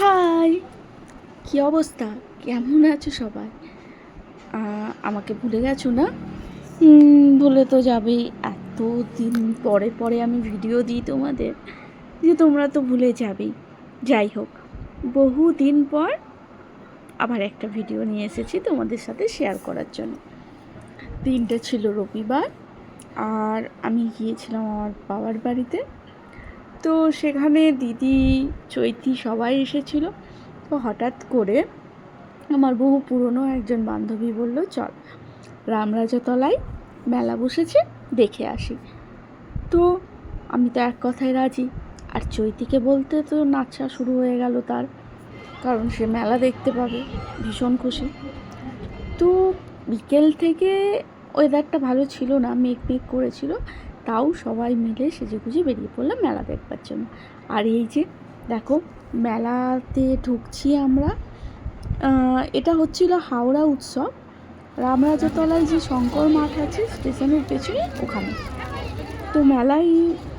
High, কি অবস্থা? কেমন আছো সবাই? আমাকে ভুলে গেছো না? ভুলে তো যাবেই। এত দিন পরে পরে আমি ভিডিও দিই তোমাদের, যে তোমরা তো ভুলে যাবেই। যাই হোক, বহু দিন পর আবার একটা ভিডিও নিয়ে এসেছি তোমাদের সাথে শেয়ার করার জন্য। দিনটা ছিল রবিবার, আর আমি গিয়েছিলাম আমার বাবার বাড়িতে। তো সেখানে দিদি, চৈতি সবাই এসেছিল। তো হঠাৎ করে আমার বহু পুরনো একজন বান্ধবী বলল, চল রামরাজাতলায় মেলা বসেছে, দেখে আসি। তো আমি তো এক কথায় রাজি। আর চৈতিকে বলতে তো নাচা শুরু হয়ে গেল তার, কারণ সে মেলা দেখতে পাবে, ভীষণ খুশি। তো বিকেল থেকে ওয়েদারটা ভালো ছিল না, মেঘ মেঘ করেছিল, তাও সবাই মিলে সেজেগুজে বেরিয়ে পড়লাম মেলা দেখবার জন্য। আর এই যে দেখো, মেলাতে ঢুকছি আমরা। এটা হচ্ছিল হাওড়া উৎসব, রামরাজাতলায় যে শঙ্কর মাঠ আছে স্টেশনের পেছনে, ওখানে। তো মেলায়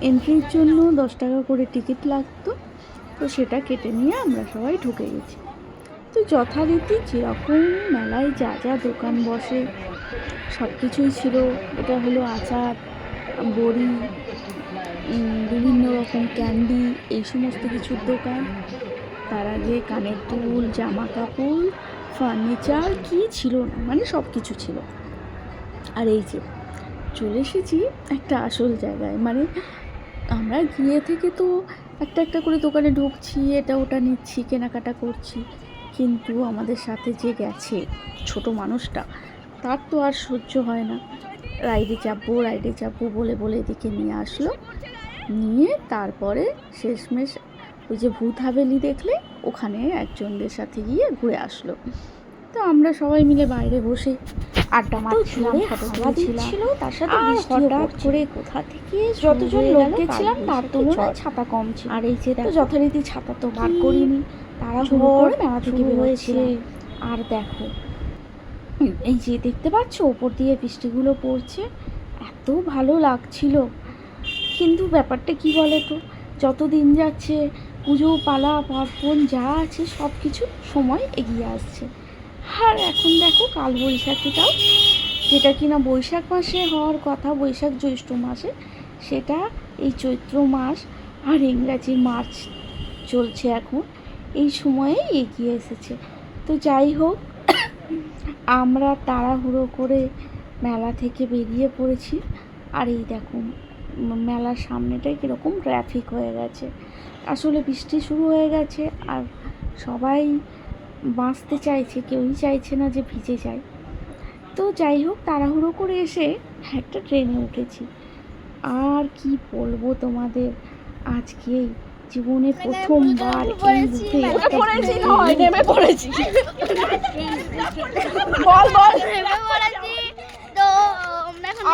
এন্ট্রির জন্য 10 টাকা করে টিকিট লাগতো। তো সেটা কেটে নিয়ে আমরা সবাই ঢুকে গেছি। তো যথারীতি যেরকম মেলায় যা যা দোকান বসে সব কিছুই ছিল। এটা হলো আচার, বড়ি, বিভিন্ন রকম ক্যান্ডি, এই সমস্ত কিছুর দোকান। তার আগে কানের দুল, জামা কাপড়, ফার্নিচার, কি ছিল না, মানে সব কিছু ছিল। আর এই যে চলে এসেছি একটা আসল জায়গায়, মানে আমরা গিয়ে থেকে তো একটা একটা করে দোকানে ঢুকছি, এটা ওটা নিচ্ছি, কেনাকাটা করছি, কিন্তু আমাদের সাথে যে গেছে ছোট মানুষটা, তার তো আর সহ্য হয় না। রাইডে চাপবো বলে বলে এদিকে নিয়ে আসলো। নিয়ে তারপরে শেষমেশ ওই যে ভূত হাভেলি দেখলে, ওখানে একজনদের সাথে গিয়ে ঘুরে আসলো। তো আমরা সবাই মিলে বাইরে বসে আড্ডা মারছিলাম, ফটো তুলছিলাম। তার সাথে হঠাৎ করে কোথা থেকে যতজন লোক গেছিলাম তার তুলনায় ছাতা কম ছিল। আর এই যে যথারীতি ছাতা তো বার করিনি, তারা করে মেলা থেকে বেরোয়েছে। আর দেখো, এই যে দেখতে পাচ্ছ ওপর দিয়ে বৃষ্টিগুলো পড়ছে, এত ভালো লাগছিল। কিন্তু ব্যাপারটা কি বলে তো, যত দিন যাচ্ছে পুজো পালা পার্বণ যা আছে সব কিছু সময় এগিয়ে আসছে। আর এখন দেখো কালবৈশাখীটাও, যেটা কিনা বৈশাখ মাসে হওয়ার কথা, বৈশাখ জ্যৈষ্ঠ মাসে, সেটা এই চৈত্র মাস আর ইংরাজি মার্চ চলছে এখন, এই সময়ে এগিয়ে এসেছে। তো যাই হোক, আমরা তাড়াহুড়ো করে মেলা থেকে বেরিয়ে পড়েছি। আর এই দেখুন মেলার সামনেটাই কীরকম ট্রাফিক হয়ে গেছে। আসলে বৃষ্টি শুরু হয়ে গেছে, আর সবাই বাঁচতে চাইছে, কেউই চাইছে না যে ভিজে যায়। তো যাই হোক, তাড়াহুড়ো করে এসে একটা ট্রেনে উঠেছি। আর কি বলবো তোমাদের, আজকে জীবনে প্রথমবার এই রুটে নেমে পড়েছি।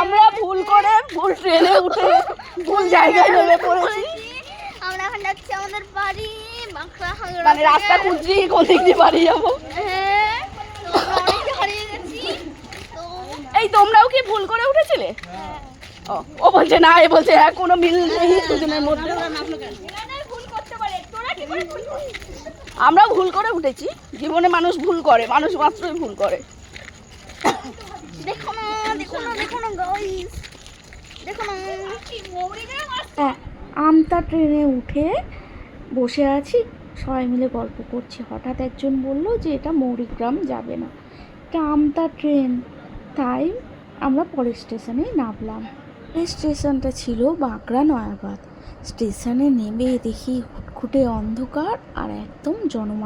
আমরা ভুল করে ভুল ট্রেনে উঠে ভুল জায়গায় নেমে পড়েছি। আমরা এখন যাচ্ছি আমাদের বাড়ি, মানে রাস্তা খুঁজছি কোন দিক দিয়ে বাড়ি যাবো। এই তোমরাও কি ভুল করে উঠেছিলে? ও বলছে না, এ বলছে হ্যাঁ, কোনো মিল নেই দুজনের মধ্যে। আমরা ভুল করে উঠেছি, জীবনে মানুষ ভুল করে, মানুষ মাত্রই ভুল করে। দেখো না, দেখো না, দেখো না গাইস, দেখো না। আমতা ট্রেনে উঠে বসে আছি, সবাই মিলে গল্প করছি। হঠাৎ একজন বলল যে এটা মৌরিগ্রাম যাবে না, এটা আমতা ট্রেন। তাই আমরা পরের স্টেশনে নামলাম। এই স্টেশনটা ছিল বাঁকড়া নয়াবাদ। স্টেশনে নেমে দেখি খুটখুটে অন্ধকার আর একদম জনমানব।